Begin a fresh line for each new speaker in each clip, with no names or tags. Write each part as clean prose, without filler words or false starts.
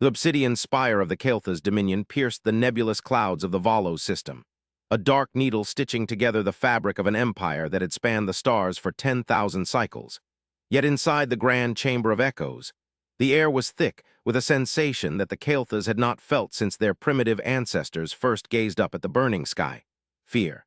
The obsidian spire of the Kael'tha's dominion pierced the nebulous clouds of the Valo system, a dark needle stitching together the fabric of an empire that had spanned the stars for 10,000 cycles. Yet inside the grand chamber of echoes, the air was thick with a sensation that the Kael'thas had not felt since their primitive ancestors first gazed up at the burning sky: fear.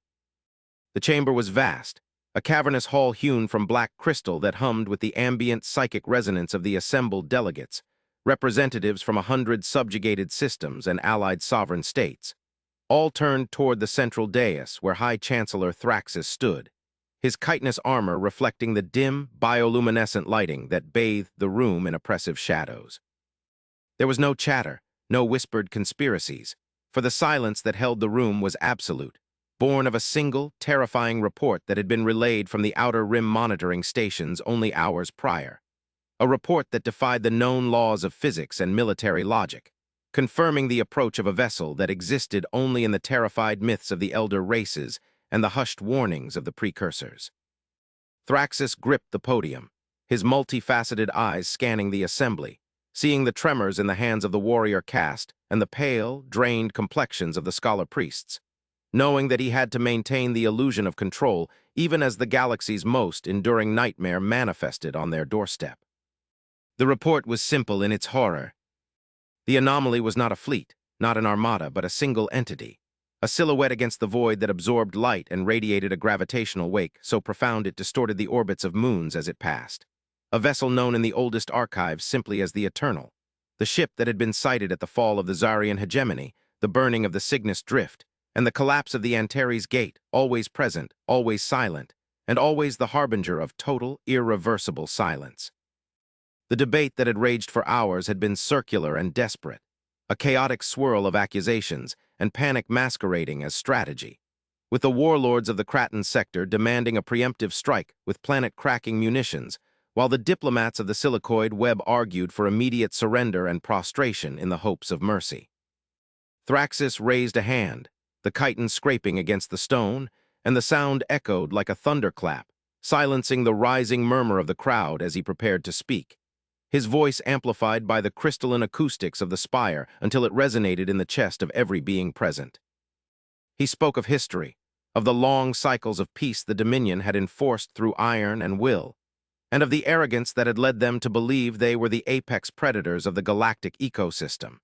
The chamber was vast, a cavernous hall hewn from black crystal that hummed with the ambient psychic resonance of the assembled delegates, representatives from 100 subjugated systems and allied sovereign states, all turned toward the central dais where High Chancellor Thraxus stood, his chitinous armor reflecting the dim, bioluminescent lighting that bathed the room in oppressive shadows. There was no chatter, no whispered conspiracies, for the silence that held the room was absolute, born of a single, terrifying report that had been relayed from the Outer Rim monitoring stations only hours prior. A report that defied the known laws of physics and military logic, confirming the approach of a vessel that existed only in the terrified myths of the elder races and the hushed warnings of the precursors. Thraxus gripped the podium, his multifaceted eyes scanning the assembly, seeing the tremors in the hands of the warrior caste and the pale, drained complexions of the scholar priests, knowing that he had to maintain the illusion of control even as the galaxy's most enduring nightmare manifested on their doorstep. The report was simple in its horror. The anomaly was not a fleet, not an armada, but a single entity, a silhouette against the void that absorbed light and radiated a gravitational wake so profound it distorted the orbits of moons as it passed. A vessel known in the oldest archives simply as the Eternal, the ship that had been sighted at the fall of the Zarian hegemony, the burning of the Cygnus Drift, and the collapse of the Antares Gate, always present, always silent, and always the harbinger of total, irreversible silence. The debate that had raged for hours had been circular and desperate, a chaotic swirl of accusations and panic masquerading as strategy, with the warlords of the Kraton sector demanding a preemptive strike with planet-cracking munitions, while the diplomats of the Silicoid web argued for immediate surrender and prostration in the hopes of mercy. Thraxus raised a hand, the chitin scraping against the stone, and the sound echoed like a thunderclap, silencing the rising murmur of the crowd as he prepared to speak, his voice amplified by the crystalline acoustics of the spire until it resonated in the chest of every being present. He spoke of history, of the long cycles of peace the Dominion had enforced through iron and will, and of the arrogance that had led them to believe they were the apex predators of the galactic ecosystem,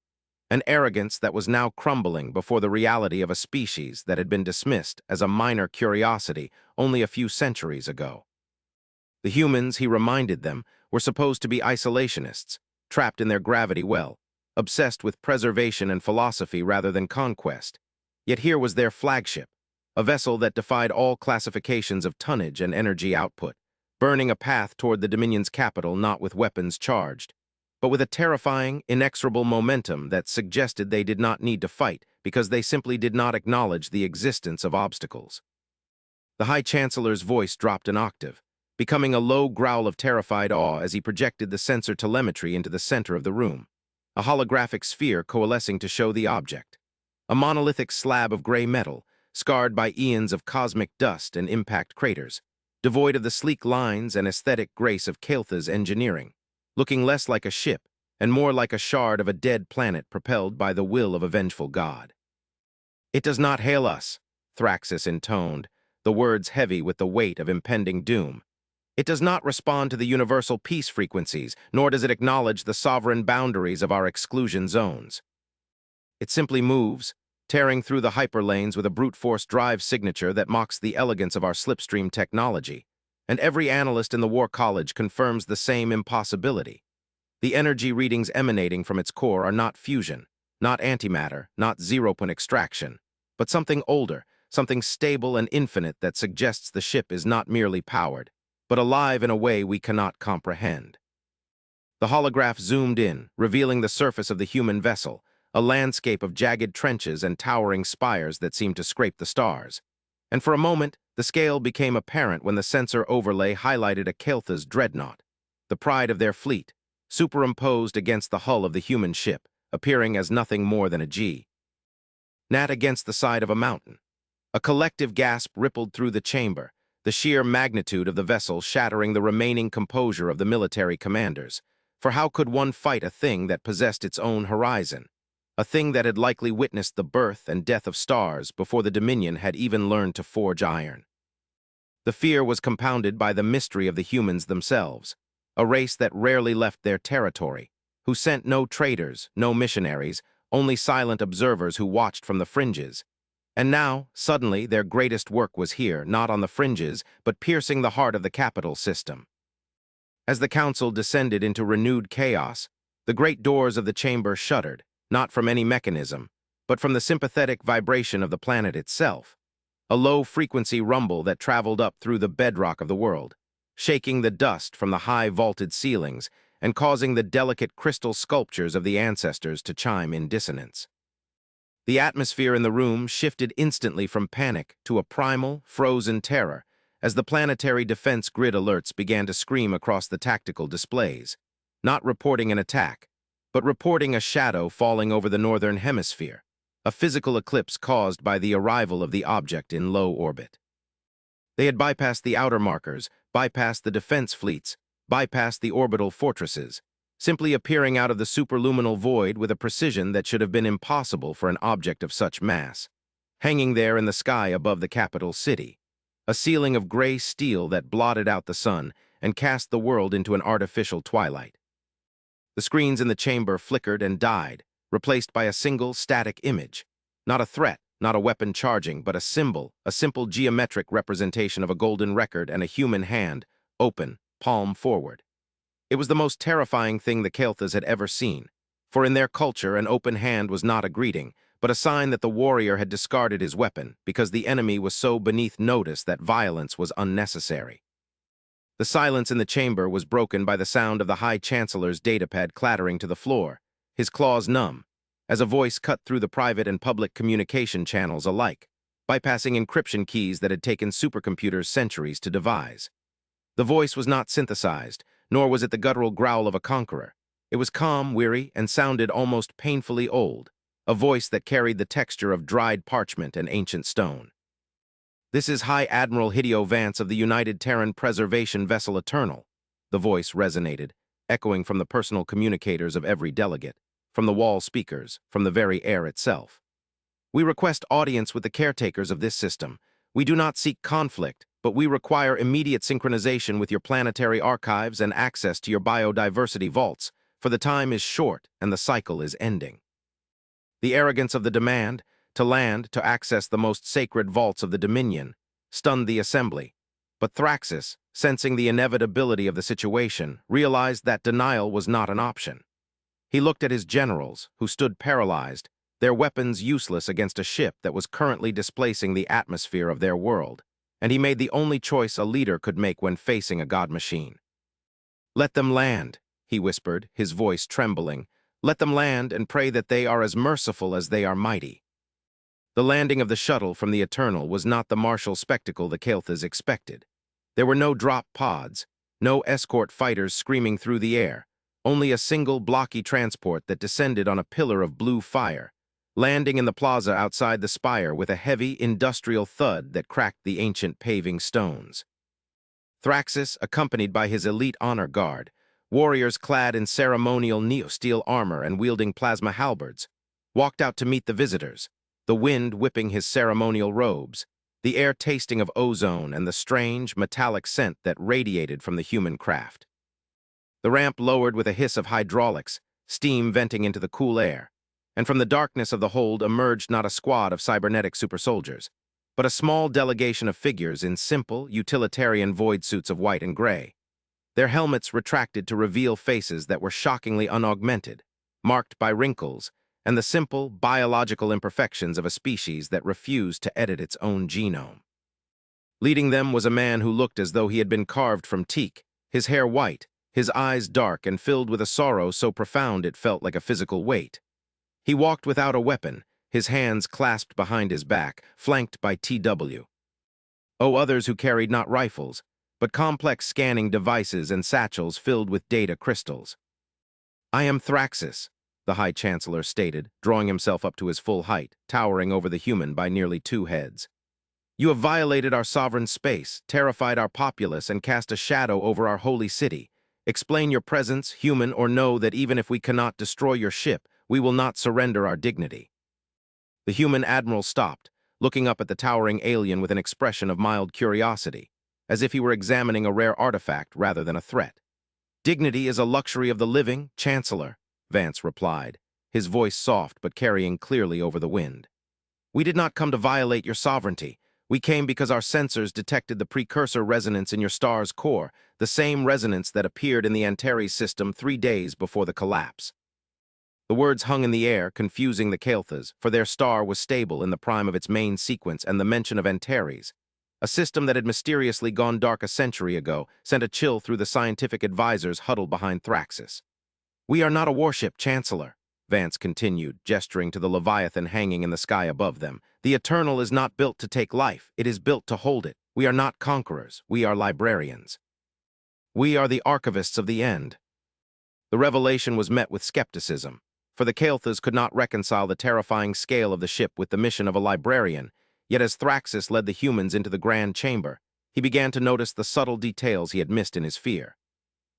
an arrogance that was now crumbling before the reality of a species that had been dismissed as a minor curiosity only a few centuries ago. The humans, he reminded them, were supposed to be isolationists, trapped in their gravity well, obsessed with preservation and philosophy rather than conquest. Yet here was their flagship, a vessel that defied all classifications of tonnage and energy output, burning a path toward the Dominion's capital not with weapons charged, but with a terrifying, inexorable momentum that suggested they did not need to fight because they simply did not acknowledge the existence of obstacles. The High Chancellor's voice dropped an octave, becoming a low growl of terrified awe as he projected the sensor telemetry into the center of the room, a holographic sphere coalescing to show the object. A monolithic slab of gray metal, scarred by eons of cosmic dust and impact craters, devoid of the sleek lines and aesthetic grace of Kael'tha's engineering, looking less like a ship and more like a shard of a dead planet propelled by the will of a vengeful god. "It does not hail us," Thraxus intoned, the words heavy with the weight of impending doom. "It does not respond to the universal peace frequencies, nor does it acknowledge the sovereign boundaries of our exclusion zones. It simply moves, tearing through the hyperlanes with a brute force drive signature that mocks the elegance of our slipstream technology, and every analyst in the War College confirms the same impossibility. The energy readings emanating from its core are not fusion, not antimatter, not zero-point extraction, but something older, something stable and infinite that suggests the ship is not merely powered, but alive in a way we cannot comprehend." The holograph zoomed in, revealing the surface of the human vessel, a landscape of jagged trenches and towering spires that seemed to scrape the stars. And for a moment, the scale became apparent when the sensor overlay highlighted a Kael'tha's dreadnought, the pride of their fleet, superimposed against the hull of the human ship, appearing as nothing more than a G. Nat against the side of a mountain. A collective gasp rippled through the chamber, the sheer magnitude of the vessel shattering the remaining composure of the military commanders, For how could one fight a thing that possessed its own horizon? A thing that had likely witnessed the birth and death of stars before the Dominion had even learned to forge iron. The fear was compounded by the mystery of the humans themselves, a race that rarely left their territory, who sent no traders, no missionaries, only silent observers who watched from the fringes. And now, suddenly, their greatest work was here, not on the fringes, but piercing the heart of the capital system. As the council descended into renewed chaos, the great doors of the chamber shuddered, not from any mechanism, but from the sympathetic vibration of the planet itself, a low-frequency rumble that traveled up through the bedrock of the world, shaking the dust from the high vaulted ceilings and causing the delicate crystal sculptures of the ancestors to chime in dissonance. The atmosphere in the room shifted instantly from panic to a primal, frozen terror as the planetary defense grid alerts began to scream across the tactical displays, not reporting an attack, but reporting a shadow falling over the northern hemisphere, a physical eclipse caused by the arrival of the object in low orbit. They had bypassed the outer markers, bypassed the defense fleets, bypassed the orbital fortresses, simply appearing out of the superluminal void with a precision that should have been impossible for an object of such mass, hanging there in the sky above the capital city, a ceiling of gray steel that blotted out the sun and cast the world into an artificial twilight. The screens in the chamber flickered and died, replaced by a single static image, not a threat, not a weapon charging, but a symbol, a simple geometric representation of a golden record and a human hand, open, palm forward. It was the most terrifying thing the Kael'thas had ever seen, for in their culture an open hand was not a greeting, but a sign that the warrior had discarded his weapon because the enemy was so beneath notice that violence was unnecessary. The silence in the chamber was broken by the sound of the High Chancellor's datapad clattering to the floor, his claws numb, as a voice cut through the private and public communication channels alike, bypassing encryption keys that had taken supercomputers centuries to devise. The voice was not synthesized, nor was it the guttural growl of a conqueror. It was calm, weary, and sounded almost painfully old, a voice that carried the texture of dried parchment and ancient stone. "This is High Admiral Hideo Vance of the United Terran Preservation Vessel Eternal," the voice resonated, echoing from the personal communicators of every delegate, from the wall speakers, from the very air itself. "We request audience with the caretakers of this system. We do not seek conflict, but we require immediate synchronization with your planetary archives and access to your biodiversity vaults, for the time is short and the cycle is ending." The arrogance of the demand, to land to access the most sacred vaults of the Dominion, stunned the assembly, but Thraxus, sensing the inevitability of the situation, realized that denial was not an option. He looked at his generals, who stood paralyzed, their weapons useless against a ship that was currently displacing the atmosphere of their world, and he made the only choice a leader could make when facing a god machine. "Let them land," he whispered, his voice trembling. "Let them land and pray that they are as merciful as they are mighty." The landing of the shuttle from the Eternal was not the martial spectacle the Kael'thas expected. There were no drop pods, no escort fighters screaming through the air, only a single blocky transport that descended on a pillar of blue fire, landing in the plaza outside the spire with a heavy industrial thud that cracked the ancient paving stones. Thraxus, accompanied by his elite honor guard, warriors clad in ceremonial neo-steel armor and wielding plasma halberds, walked out to meet the visitors, the wind whipping his ceremonial robes, the air tasting of ozone and the strange, metallic scent that radiated from the human craft. The ramp lowered with a hiss of hydraulics, steam venting into the cool air, and from the darkness of the hold emerged not a squad of cybernetic super-soldiers, but a small delegation of figures in simple, utilitarian void suits of white and gray. Their helmets retracted to reveal faces that were shockingly unaugmented, marked by wrinkles, and the simple, biological imperfections of a species that refused to edit its own genome. Leading them was a man who looked as though he had been carved from teak, his hair white, his eyes dark and filled with a sorrow so profound it felt like a physical weight. He walked without a weapon, his hands clasped behind his back, flanked by TW. Others who carried not rifles, but complex scanning devices and satchels filled with data crystals. "I am Thraxus," the High Chancellor stated, drawing himself up to his full height, towering over the human by nearly 2 heads. "You have violated our sovereign space, terrified our populace, and cast a shadow over our holy city. Explain your presence, human, or know that even if we cannot destroy your ship, we will not surrender our dignity." The human admiral stopped, looking up at the towering alien with an expression of mild curiosity, as if he were examining a rare artifact rather than a threat. "Dignity is a luxury of the living, Chancellor," Vance replied, his voice soft but carrying clearly over the wind. "We did not come to violate your sovereignty. We came because our sensors detected the precursor resonance in your star's core, the same resonance that appeared in the Antares system 3 days before the collapse." The words hung in the air, confusing the Kael'thas, for their star was stable in the prime of its main sequence, and the mention of Antares, a system that had mysteriously gone dark a century ago, sent a chill through the scientific advisors huddled behind Thraxis. "We are not a warship, Chancellor," Vance continued, gesturing to the Leviathan hanging in the sky above them. "The Eternal is not built to take life, it is built to hold it. We are not conquerors, we are librarians. We are the archivists of the end." The revelation was met with skepticism, for the Kael'thas could not reconcile the terrifying scale of the ship with the mission of a librarian. Yet as Thraxis led the humans into the grand chamber, he began to notice the subtle details he had missed in his fear.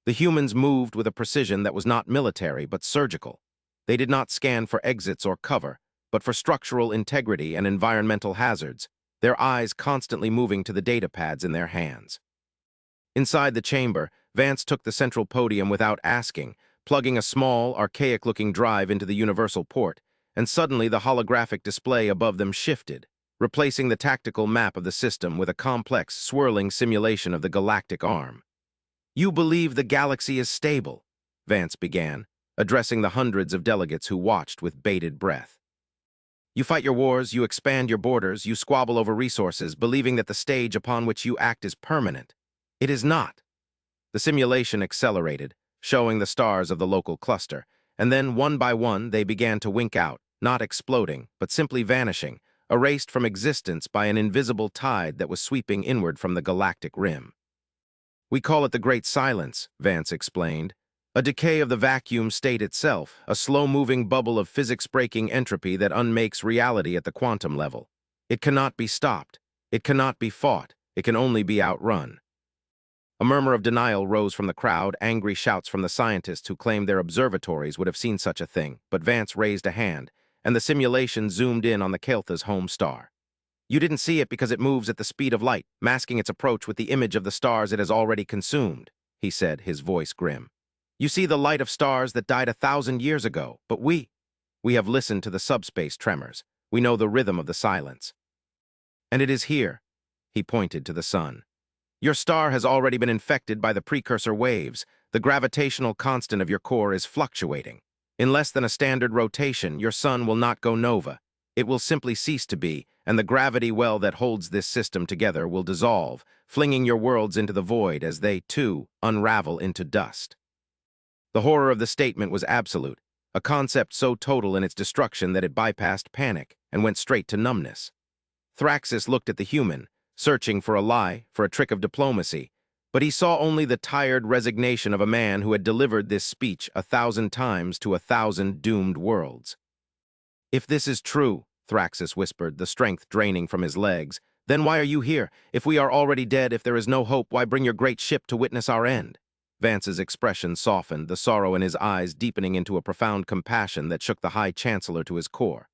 The humans moved with a precision that was not military but surgical. They did not scan for exits or cover, but for structural integrity and environmental hazards, their eyes constantly moving to the data pads in their hands. Inside the chamber, Vance took the central podium without asking, plugging a small, archaic-looking drive into the universal port, and suddenly the holographic display above them shifted, replacing the tactical map of the system with a complex, swirling simulation of the galactic arm. "You believe the galaxy is stable," Vance began, addressing the hundreds of delegates who watched with bated breath. "You fight your wars, you expand your borders, you squabble over resources, believing that the stage upon which you act is permanent. It is not." The simulation accelerated, showing the stars of the local cluster, and then one by one they began to wink out, not exploding, but simply vanishing, erased from existence by an invisible tide that was sweeping inward from the galactic rim. "We call it the Great Silence," Vance explained. "A decay of the vacuum state itself, a slow-moving bubble of physics-breaking entropy that unmakes reality at the quantum level. It cannot be stopped. It cannot be fought. It can only be outrun." A murmur of denial rose from the crowd, angry shouts from the scientists who claimed their observatories would have seen such a thing, but Vance raised a hand, and the simulation zoomed in on the Kael'thas' home star. "You didn't see it because it moves at the speed of light, masking its approach with the image of the stars it has already consumed," he said, his voice grim. "You see the light of stars that died 1,000 years ago, but we have listened to the subspace tremors. We know the rhythm of the silence. And it is here," he pointed to the sun. "Your star has already been infected by the precursor waves. The gravitational constant of your core is fluctuating. In less than a standard rotation, your sun will not go nova. It will simply cease to be, and the gravity well that holds this system together will dissolve, flinging your worlds into the void as they, too, unravel into dust." The horror of the statement was absolute, a concept so total in its destruction that it bypassed panic and went straight to numbness. Thraxis looked at the human, searching for a lie, for a trick of diplomacy, but he saw only the tired resignation of a man who had delivered this speech 1,000 times to 1,000 doomed worlds. "If this is true," Thraxis whispered, the strength draining from his legs, "then why are you here? If we are already dead, if there is no hope, why bring your great ship to witness our end?" Vance's expression softened, the sorrow in his eyes deepening into a profound compassion that shook the High Chancellor to his core.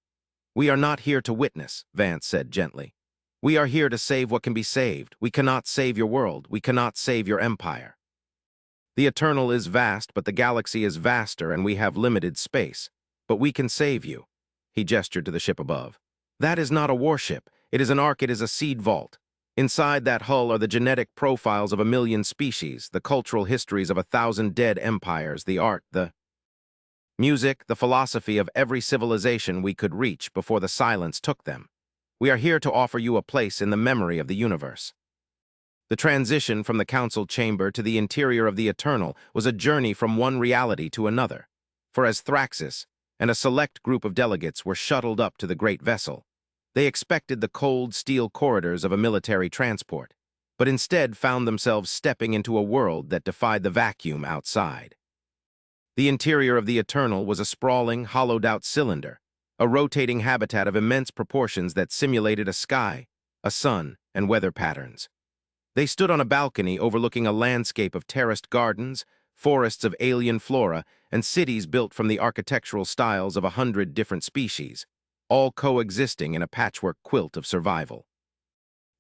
"We are not here to witness," Vance said gently. "We are here to save what can be saved. We cannot save your world. We cannot save your empire. The Eternal is vast, but the galaxy is vaster, and we have limited space. But we can save you." He gestured to the ship above. "That is not a warship. It is an ark, it is a seed vault. Inside that hull are the genetic profiles of 1,000,000 species, the cultural histories of 1,000 dead empires, the art, the music, the philosophy of every civilization we could reach before the silence took them. We are here to offer you a place in the memory of the universe." The transition from the council chamber to the interior of the Eternal was a journey from one reality to another. For as Thraxis and a select group of delegates were shuttled up to the great vessel, they expected the cold steel corridors of a military transport, but instead found themselves stepping into a world that defied the vacuum outside. The interior of the Eternal was a sprawling, hollowed-out cylinder, a rotating habitat of immense proportions that simulated a sky, a sun, and weather patterns. They stood on a balcony overlooking a landscape of terraced gardens, forests of alien flora, and cities built from the architectural styles of 100 different species, all coexisting in a patchwork quilt of survival.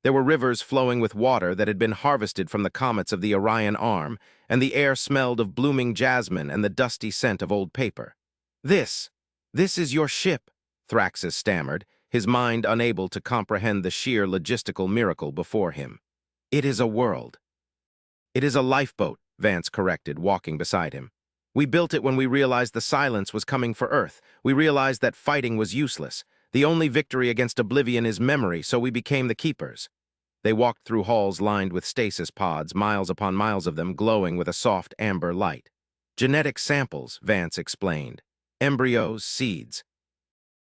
There were rivers flowing with water that had been harvested from the comets of the Orion Arm, and the air smelled of blooming jasmine and the dusty scent of old paper. This is your ship," Thraxus stammered, his mind unable to comprehend the sheer logistical miracle before him. "It is a world." "It is a lifeboat," Vance corrected, walking beside him. "We built it when we realized the silence was coming for Earth. We realized that fighting was useless. The only victory against oblivion is memory, so we became the keepers." They walked through halls lined with stasis pods, miles upon miles of them glowing with a soft amber light. "Genetic samples," Vance explained. "Embryos, seeds.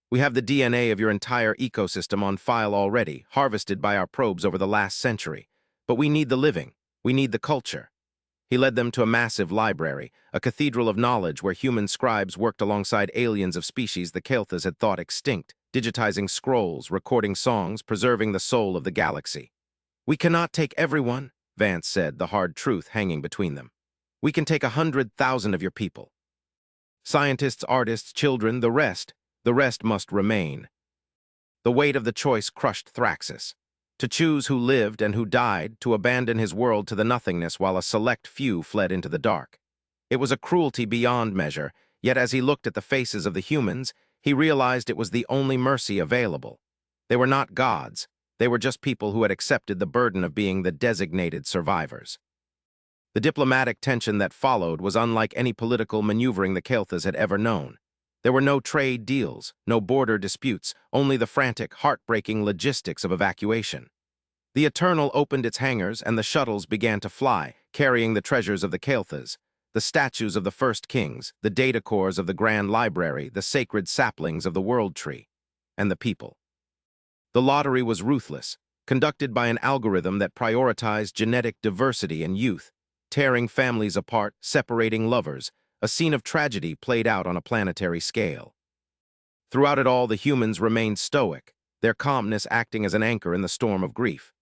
We have the DNA of your entire ecosystem on file already, harvested by our probes over the last century. But we need the living. We need the culture." He led them to a massive library, a cathedral of knowledge where human scribes worked alongside aliens of species the Kael'thas had thought extinct, digitizing scrolls, recording songs, preserving the soul of the galaxy. "We cannot take everyone," Vance said, the hard truth hanging between them. "We can take 100,000 of your people. Scientists, artists, children, the rest must remain." The weight of the choice crushed Thraxus. To choose who lived and who died, to abandon his world to the nothingness while a select few fled into the dark. It was a cruelty beyond measure, yet as he looked at the faces of the humans, he realized it was the only mercy available. They were not gods. They were just people who had accepted the burden of being the designated survivors. The diplomatic tension that followed was unlike any political maneuvering the Kael'thas had ever known. There were no trade deals, no border disputes, only the frantic, heartbreaking logistics of evacuation. The Eternal opened its hangars and the shuttles began to fly, carrying the treasures of the Kael'thas, the statues of the first kings, the data cores of the Grand Library, the sacred saplings of the World Tree, and the people. The lottery was ruthless, conducted by an algorithm that prioritized genetic diversity and youth, tearing families apart, separating lovers, a scene of tragedy played out on a planetary scale. Throughout it all, the humans remained stoic, their calmness acting as an anchor in the storm of grief.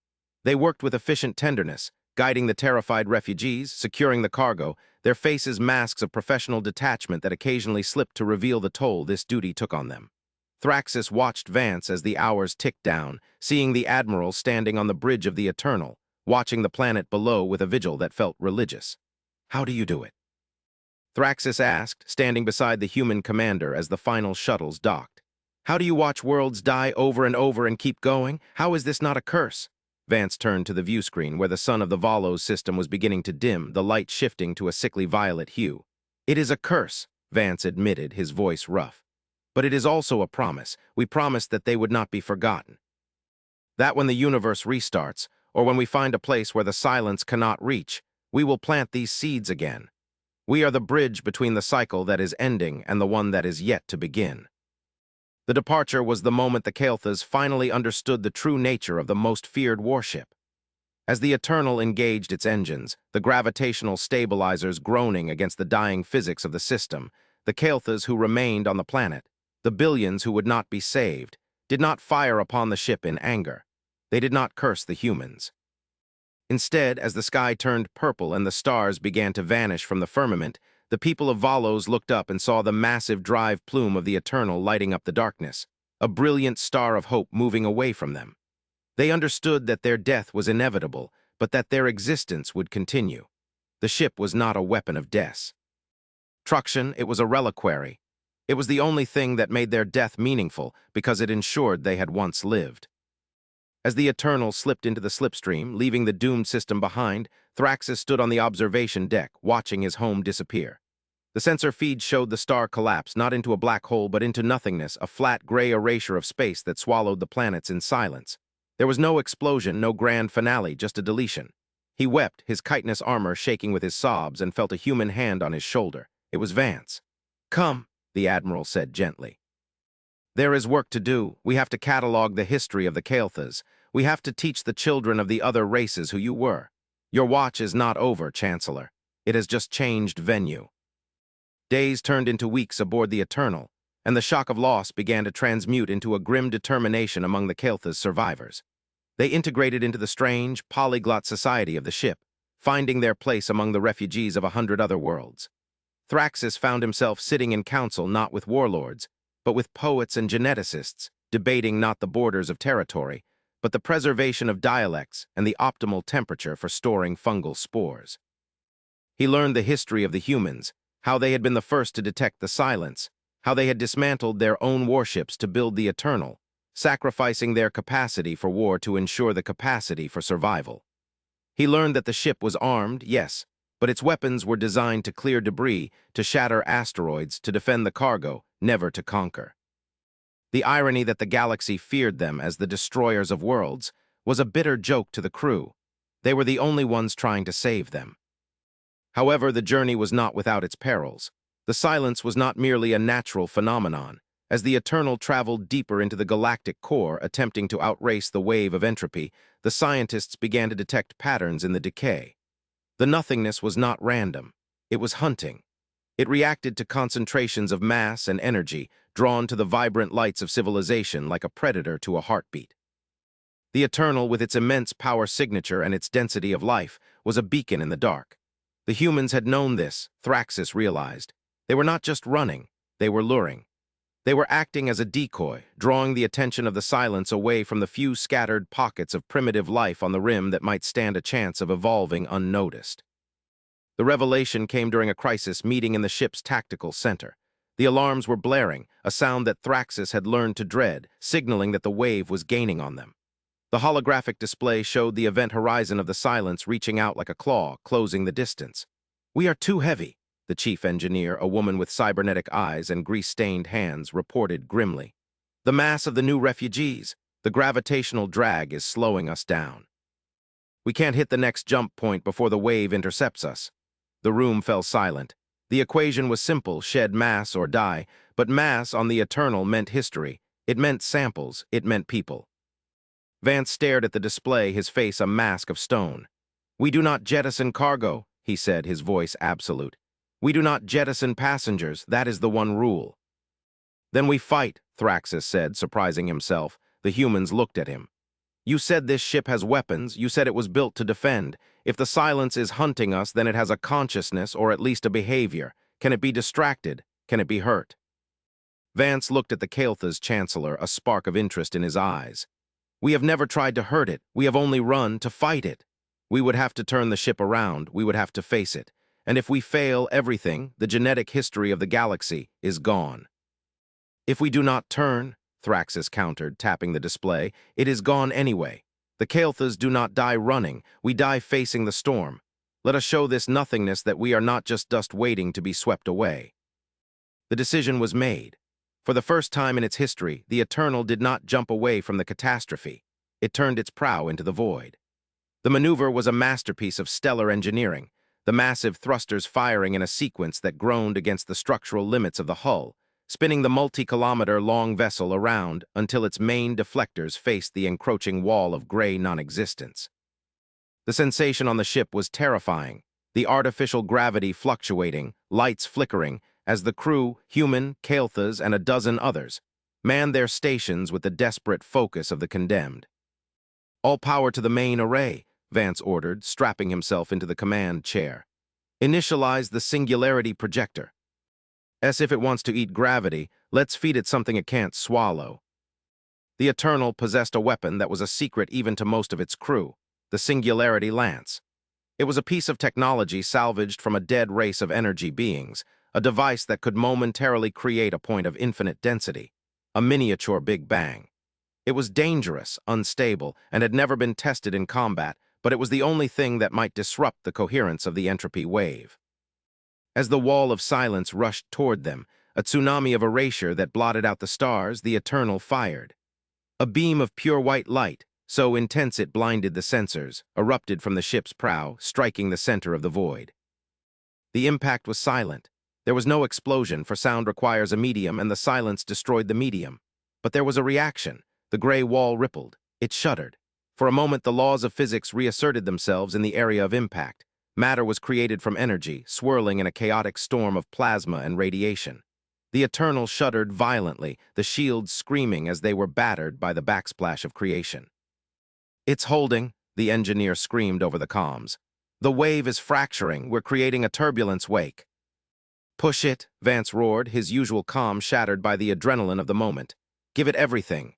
They worked with efficient tenderness, guiding the terrified refugees, securing the cargo, their faces masks of professional detachment that occasionally slipped to reveal the toll this duty took on them. Thraxus watched Vance as the hours ticked down, seeing the Admiral standing on the bridge of the Eternal, watching the planet below with a vigil that felt religious. "How do you do it?" Thraxus asked, standing beside the human commander as the final shuttles docked. "How do you watch worlds die over and over and keep going? How is this not a curse?" Vance turned to the view screen where the sun of the Volos system was beginning to dim, the light shifting to a sickly violet hue. "It is a curse," Vance admitted, his voice rough. "But it is also a promise. We promised that they would not be forgotten. That when the universe restarts, or when we find a place where the silence cannot reach, we will plant these seeds again. We are the bridge between the cycle that is ending and the one that is yet to begin." The departure was the moment the Kael'thas finally understood the true nature of the most feared warship. As the Eternal engaged its engines, the gravitational stabilizers groaning against the dying physics of the system, the Kael'thas who remained on the planet, the billions who would not be saved, did not fire upon the ship in anger. They did not curse the humans. Instead, as the sky turned purple and the stars began to vanish from the firmament, the people of Volos looked up and saw the massive drive plume of the Eternal lighting up the darkness, a brilliant star of hope moving away from them. They understood that their death was inevitable, but that their existence would continue. The ship was not a weapon of death. Truction, it was a reliquary. It was the only thing that made their death meaningful because it ensured they had once lived. As the Eternal slipped into the slipstream, leaving the doomed system behind, Thraxus stood on the observation deck, watching his home disappear. The sensor feed showed the star collapse, not into a black hole, but into nothingness, a flat gray erasure of space that swallowed the planets in silence. There was no explosion, no grand finale, just a deletion. He wept, his chitinous armor shaking with his sobs, and felt a human hand on his shoulder. It was Vance. "Come," the Admiral said gently. "There is work to do. We have to catalog the history of the Kael'thas. We have to teach the children of the other races who you were. Your watch is not over, Chancellor. It has just changed venue." Days turned into weeks aboard the Eternal, and the shock of loss began to transmute into a grim determination among the Kael'thas' survivors. They integrated into the strange, polyglot society of the ship, finding their place among the refugees of 100 other worlds. Thraxus found himself sitting in council not with warlords, but with poets and geneticists, debating not the borders of territory, but the preservation of dialects and the optimal temperature for storing fungal spores. He learned the history of the humans, how they had been the first to detect the silence, how they had dismantled their own warships to build the eternal, sacrificing their capacity for war to ensure the capacity for survival. He learned that the ship was armed, yes, but its weapons were designed to clear debris, to shatter asteroids, to defend the cargo, never to conquer. The irony that the galaxy feared them as the destroyers of worlds was a bitter joke to the crew. They were the only ones trying to save them. However, the journey was not without its perils. The silence was not merely a natural phenomenon. As the Eternal traveled deeper into the galactic core, attempting to outrace the wave of entropy, the scientists began to detect patterns in the decay. The nothingness was not random. It was hunting. It reacted to concentrations of mass and energy, drawn to the vibrant lights of civilization like a predator to a heartbeat. The Eternal, with its immense power signature and its density of life, was a beacon in the dark. The humans had known this, Thraxus realized. They were not just running, they were luring. They were acting as a decoy, drawing the attention of the silence away from the few scattered pockets of primitive life on the rim that might stand a chance of evolving unnoticed. The revelation came during a crisis meeting in the ship's tactical center. The alarms were blaring, a sound that Thraxus had learned to dread, signaling that the wave was gaining on them. The holographic display showed the event horizon of the silence reaching out like a claw, closing the distance. "We are too heavy," the chief engineer, a woman with cybernetic eyes and grease-stained hands, reported grimly. "The mass of the new refugees, the gravitational drag is slowing us down. We can't hit the next jump point before the wave intercepts us." The room fell silent. The equation was simple, shed mass or die, but mass on the Eternal meant history. It meant samples, it meant people. Vance stared at the display, his face a mask of stone. "We do not jettison cargo," he said, his voice absolute. "We do not jettison passengers, that is the one rule." "Then we fight," Thraxus said, surprising himself. The humans looked at him. "You said this ship has weapons, you said it was built to defend. If the silence is hunting us, then it has a consciousness or at least a behavior. Can it be distracted? Can it be hurt?" Vance looked at the Kael'tha's chancellor, a spark of interest in his eyes. "We have never tried to hurt it, we have only run to fight it. We would have to turn the ship around, we would have to face it. And if we fail, everything, the genetic history of the galaxy, is gone." "If we do not turn," Thraxus countered, tapping the display, "it is gone anyway. The Kael'thas do not die running, we die facing the storm. Let us show this nothingness that we are not just dust waiting to be swept away." The decision was made. For the first time in its history, the Eternal did not jump away from the catastrophe. It turned its prow into the void. The maneuver was a masterpiece of stellar engineering, the massive thrusters firing in a sequence that groaned against the structural limits of the hull, spinning the multi-kilometer-long vessel around until its main deflectors faced the encroaching wall of gray non-existence. The sensation on the ship was terrifying, the artificial gravity fluctuating, lights flickering, as the crew, human, Kael'thas, and a dozen others, manned their stations with the desperate focus of the condemned. "All power to the main array," Vance ordered, strapping himself into the command chair. "Initialize the singularity projector. As if it wants to eat gravity, let's feed it something it can't swallow." The Eternal possessed a weapon that was a secret even to most of its crew, the Singularity Lance. It was a piece of technology salvaged from a dead race of energy beings, a device that could momentarily create a point of infinite density, a miniature Big Bang. It was dangerous, unstable, and had never been tested in combat, but it was the only thing that might disrupt the coherence of the entropy wave. As the wall of silence rushed toward them, a tsunami of erasure that blotted out the stars, the Eternal fired. A beam of pure white light, so intense it blinded the sensors, erupted from the ship's prow, striking the center of the void. The impact was silent. There was no explosion, for sound requires a medium, and the silence destroyed the medium. But there was a reaction. The gray wall rippled. It shuddered. For a moment, the laws of physics reasserted themselves in the area of impact. Matter was created from energy, swirling in a chaotic storm of plasma and radiation. The Eternal shuddered violently, the shields screaming as they were battered by the backsplash of creation. "It's holding," the engineer screamed over the comms. The wave is fracturing. We're creating a turbulence wake. Push it, Vance roared, his usual calm shattered by the adrenaline of the moment. Give it everything.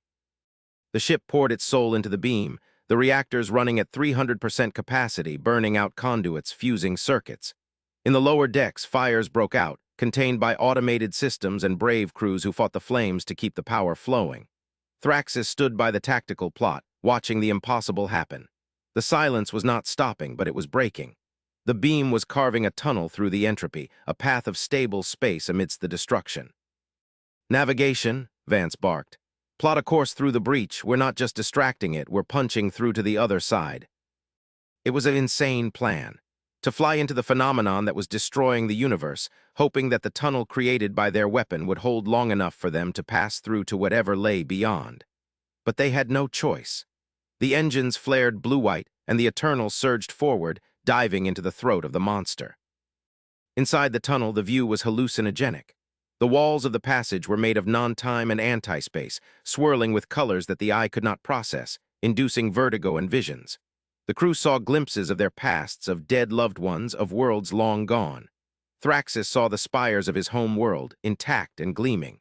The ship poured its soul into the beam, the reactors running at 300% capacity, burning out conduits, fusing circuits. In the lower decks, fires broke out, contained by automated systems and brave crews who fought the flames to keep the power flowing. Thraxis stood by the tactical plot, watching the impossible happen. The silence was not stopping, but it was breaking. The beam was carving a tunnel through the entropy, a path of stable space amidst the destruction. Navigation, Vance barked. Plot a course through the breach. We're not just distracting it, we're punching through to the other side. It was an insane plan. To fly into the phenomenon that was destroying the universe, hoping that the tunnel created by their weapon would hold long enough for them to pass through to whatever lay beyond. But they had no choice. The engines flared blue-white, and the Eternal surged forward, diving into the throat of the monster. Inside the tunnel, the view was hallucinogenic. The walls of the passage were made of non-time and anti-space, swirling with colors that the eye could not process, inducing vertigo and visions. The crew saw glimpses of their pasts, of dead loved ones, of worlds long gone. Thraxis saw the spires of his home world, intact and gleaming.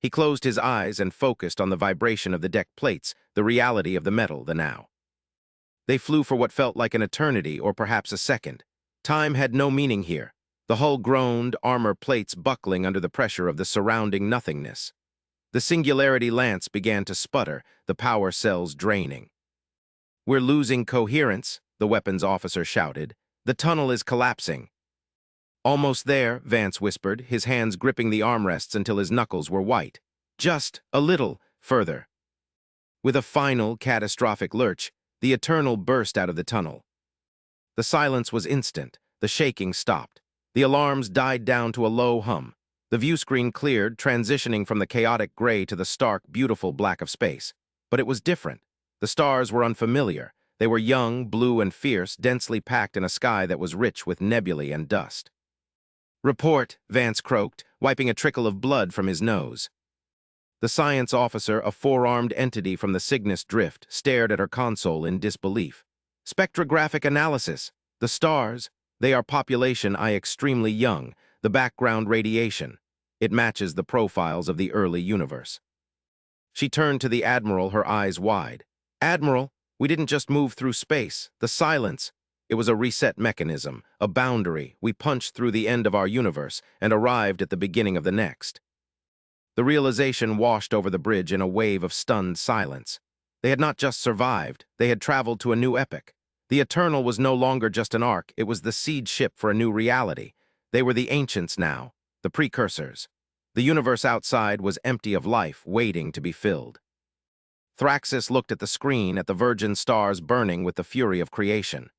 He closed his eyes and focused on the vibration of the deck plates, the reality of the metal, the now. They flew for what felt like an eternity, or perhaps a second. Time had no meaning here. The hull groaned, armor plates buckling under the pressure of the surrounding nothingness. The singularity lance began to sputter, the power cells draining. "We're losing coherence," the weapons officer shouted. "The tunnel is collapsing." "Almost there," Vance whispered, his hands gripping the armrests until his knuckles were white. "Just a little further." With a final, catastrophic lurch, the Eternal burst out of the tunnel. The silence was instant. The shaking stopped. The alarms died down to a low hum. The view screen cleared, transitioning from the chaotic gray to the stark, beautiful black of space. But it was different. The stars were unfamiliar. They were young, blue, and fierce, densely packed in a sky that was rich with nebulae and dust. "Report," Vance croaked, wiping a trickle of blood from his nose. The science officer, a four-armed entity from the Cygnus drift, stared at her console in disbelief. "Spectrographic analysis. The stars. They are population I extremely young, the background radiation. It matches the profiles of the early universe." She turned to the Admiral, her eyes wide. "Admiral, we didn't just move through space. The silence. It was a reset mechanism, a boundary. We punched through the end of our universe and arrived at the beginning of the next." The realization washed over the bridge in a wave of stunned silence. They had not just survived, they had traveled to a new epoch. The Eternal was no longer just an ark, it was the seed ship for a new reality. They were the ancients now, the precursors. The universe outside was empty of life, waiting to be filled. Thraxis looked at the screen, at the virgin stars burning with the fury of creation.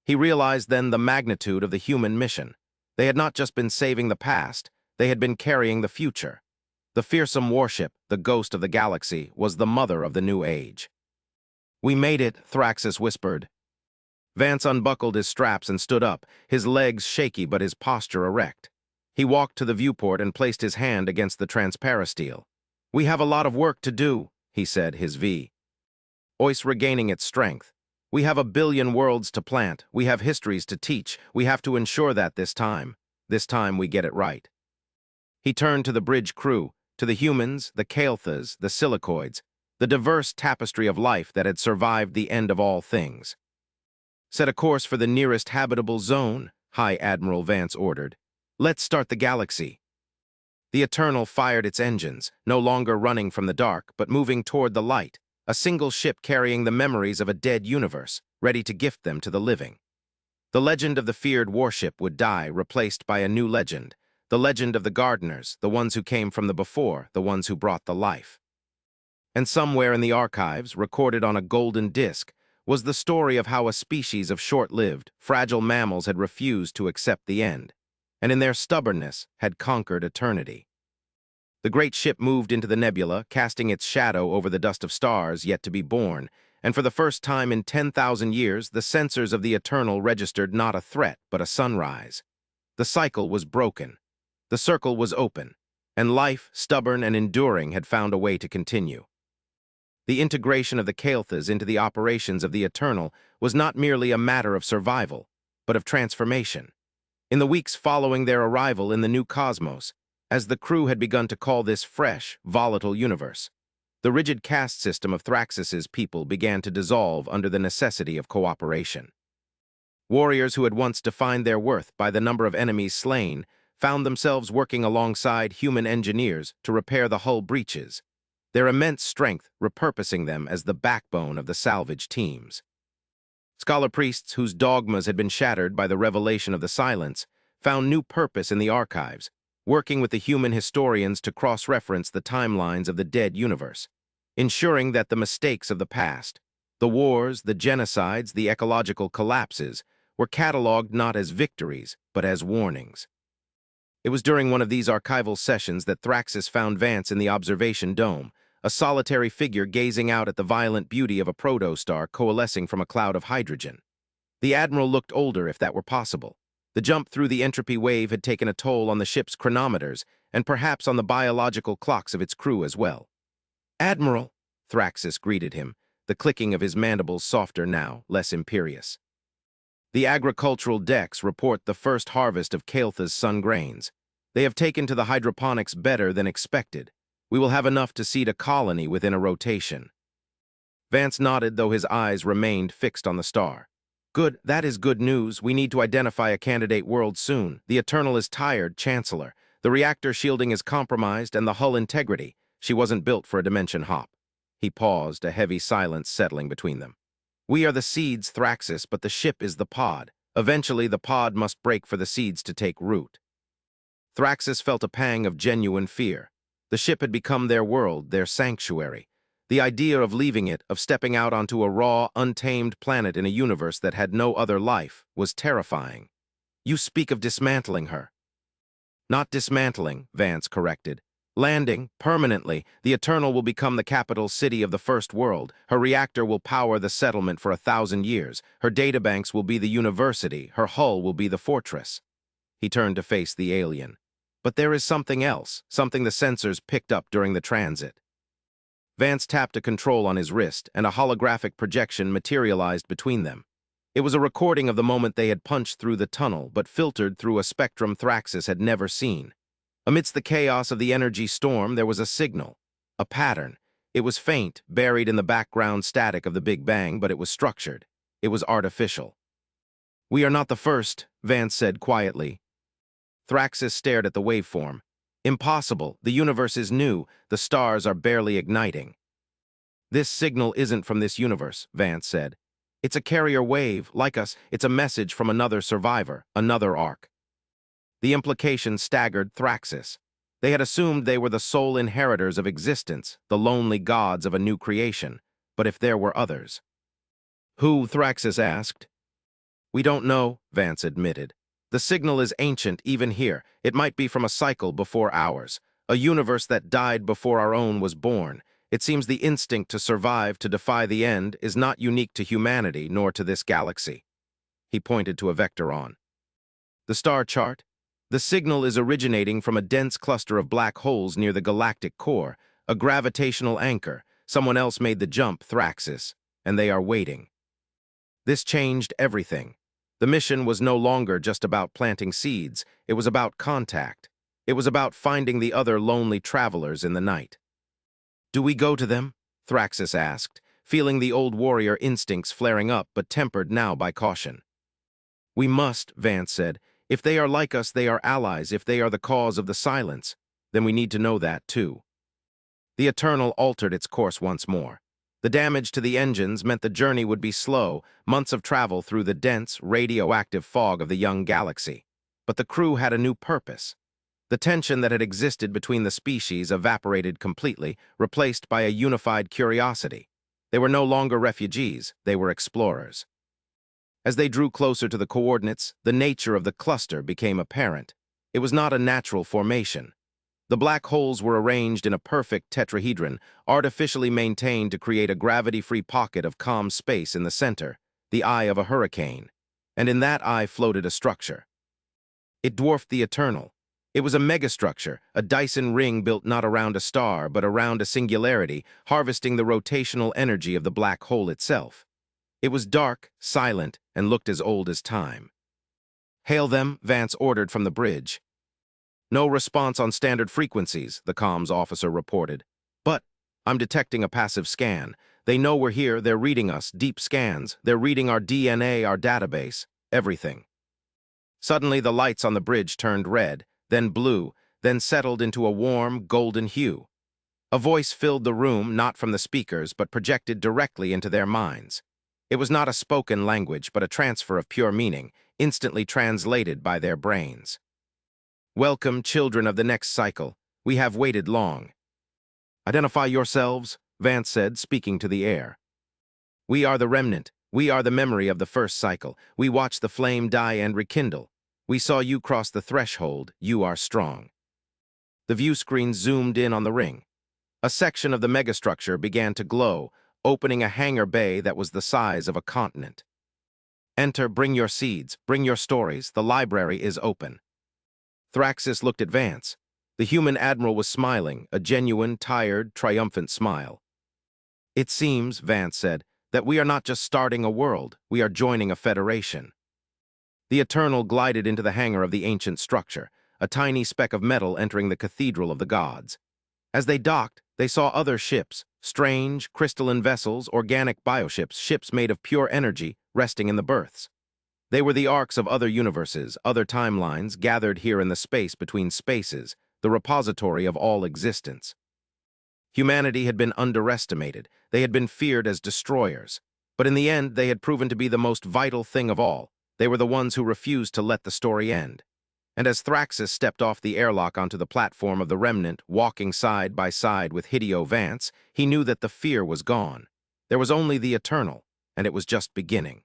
He realized then the magnitude of the human mission. They had not just been saving the past, they had been carrying the future. The fearsome warship, the ghost of the galaxy, was the mother of the new age. "We made it," Thraxis whispered. Vance unbuckled his straps and stood up, his legs shaky but his posture erect. He walked to the viewport and placed his hand against the transparasteel. "We have a lot of work to do," he said, his voice regaining its strength. "We have 1 billion worlds to plant. We have histories to teach. We have to ensure that this time we get it right." He turned to the bridge crew, to the humans, the Kael'thas, the silicoids, the diverse tapestry of life that had survived the end of all things. "Set a course for the nearest habitable zone," High Admiral Vance ordered. "Let's start the galaxy." The Eternal fired its engines, no longer running from the dark, but moving toward the light, a single ship carrying the memories of a dead universe, ready to gift them to the living. The legend of the feared warship would die, replaced by a new legend, the legend of the gardeners, the ones who came from the before, the ones who brought the life. And somewhere in the archives, recorded on a golden disc, was the story of how a species of short-lived, fragile mammals had refused to accept the end, and in their stubbornness had conquered eternity. The great ship moved into the nebula, casting its shadow over the dust of stars yet to be born, and for the first time in 10,000 years, the sensors of the Eternal registered not a threat, but a sunrise. The cycle was broken. The circle was open, and life, stubborn and enduring, had found a way to continue. The integration of the Kael'thas into the operations of the Eternal was not merely a matter of survival. but of transformation. In the weeks following their arrival in the new cosmos, as the crew had begun to call this fresh, volatile universe, the rigid caste system of Thraxis's people began to dissolve under the necessity of cooperation. Warriors who had once defined their worth by the number of enemies slain found themselves working alongside human engineers to repair the hull breaches, their immense strength repurposing them as the backbone of the salvage teams. Scholar priests whose dogmas had been shattered by the revelation of the silence found new purpose in the archives, working with the human historians to cross-reference the timelines of the dead universe, ensuring that the mistakes of the past, the wars, the genocides, the ecological collapses, were catalogued not as victories, but as warnings. It was during one of these archival sessions that Thraxis found Vance in the observation dome, a solitary figure gazing out at the violent beauty of a protostar coalescing from a cloud of hydrogen. The Admiral looked older, if that were possible. The jump through the entropy wave had taken a toll on the ship's chronometers, and perhaps on the biological clocks of its crew as well. "Admiral," Thraxis greeted him, the clicking of his mandibles softer now, less imperious. "The agricultural decks report the first harvest of Kael'tha's sun grains. They have taken to the hydroponics better than expected. We will have enough to seed a colony within a rotation." Vance nodded, though his eyes remained fixed on the star. "Good, that is good news. We need to identify a candidate world soon. The Eternal is tired, Chancellor. The reactor shielding is compromised and the hull integrity. She wasn't built for a dimension hop." He paused, a heavy silence settling between them. "We are the seeds, Thraxis, but the ship is the pod. Eventually, the pod must break for the seeds to take root." Thraxis felt a pang of genuine fear. The ship had become their world, their sanctuary. The idea of leaving it, of stepping out onto a raw, untamed planet in a universe that had no other life, was terrifying. "You speak of dismantling her." "Not dismantling," Vance corrected. "Landing, permanently. The Eternal will become the capital city of the First World. Her reactor will power the settlement for 1,000 years. Her databanks will be the university. Her hull will be the fortress." He turned to face the alien. "But there is something else, something the sensors picked up during the transit." Vance tapped a control on his wrist, and a holographic projection materialized between them. It was a recording of the moment they had punched through the tunnel, but filtered through a spectrum Thraxis had never seen. Amidst the chaos of the energy storm, there was a signal, a pattern. It was faint, buried in the background static of the Big Bang, but it was structured. It was artificial. "We are not the first," Vance said quietly. Thraxis stared at the waveform. "Impossible. The universe is new. The stars are barely igniting." "This signal isn't from this universe," Vance said. "It's a carrier wave, like us. It's a message from another survivor, another arc." The implication staggered Thraxis. They had assumed they were the sole inheritors of existence, the lonely gods of a new creation. But if there were others? "Who?" Thraxis asked. "We don't know," Vance admitted. "The signal is ancient, even here. It might be from a cycle before ours, a universe that died before our own was born. It seems the instinct to survive, to defy the end, is not unique to humanity, nor to this galaxy." He pointed to a vector on the star chart. "The signal is originating from a dense cluster of black holes near the galactic core, a gravitational anchor. Someone else made the jump, Thraxis, and they are waiting." This changed everything. The mission was no longer just about planting seeds. It was about contact. It was about finding the other lonely travelers in the night. "Do we go to them?" Thraxis asked, feeling the old warrior instincts flaring up, but tempered now by caution. "We must," Vance said. "If they are like us, they are allies. If they are the cause of the silence, then we need to know that too." The Eternal altered its course once more. The damage to the engines meant the journey would be slow, months of travel through the dense, radioactive fog of the young galaxy. But the crew had a new purpose. The tension that had existed between the species evaporated completely, replaced by a unified curiosity. They were no longer refugees, they were explorers. As they drew closer to the coordinates, the nature of the cluster became apparent. It was not a natural formation. The black holes were arranged in a perfect tetrahedron, artificially maintained to create a gravity-free pocket of calm space in the center, the eye of a hurricane. And in that eye floated a structure. It dwarfed the Eternal. It was a megastructure, a Dyson ring built not around a star, but around a singularity, harvesting the rotational energy of the black hole itself. It was dark, silent, and looked as old as time. "Hail them," Vance ordered from the bridge. "No response on standard frequencies," the comms officer reported. "But I'm detecting a passive scan. They know we're here, they're reading us, deep scans. They're reading our DNA, our database, everything." Suddenly, the lights on the bridge turned red, then blue, then settled into a warm, golden hue. A voice filled the room, not from the speakers, but projected directly into their minds. It was not a spoken language, but a transfer of pure meaning, instantly translated by their brains. "Welcome, children of the next cycle. We have waited long." "Identify yourselves," Vance said, speaking to the air. "We are the remnant. We are the memory of the first cycle. We watched the flame die and rekindle. We saw you cross the threshold. You are strong." The view screen zoomed in on the ring. A section of the megastructure began to glow, opening a hangar bay that was the size of a continent. "Enter, bring your seeds, bring your stories. The library is open." Thraxis looked at Vance. The human admiral was smiling, a genuine, tired, triumphant smile. "It seems," Vance said, "that we are not just starting a world, we are joining a federation." The Eternal glided into the hangar of the ancient structure, a tiny speck of metal entering the cathedral of the gods. As they docked, they saw other ships, strange, crystalline vessels, organic bioships, ships made of pure energy, resting in the berths. They were the orcs of other universes, other timelines, gathered here in the space between spaces, the repository of all existence. Humanity had been underestimated. They had been feared as destroyers. But in the end, they had proven to be the most vital thing of all. They were the ones who refused to let the story end. And as Thraxis stepped off the airlock onto the platform of the Remnant, walking side by side with Hideo Vance, he knew that the fear was gone. There was only the Eternal, and it was just beginning.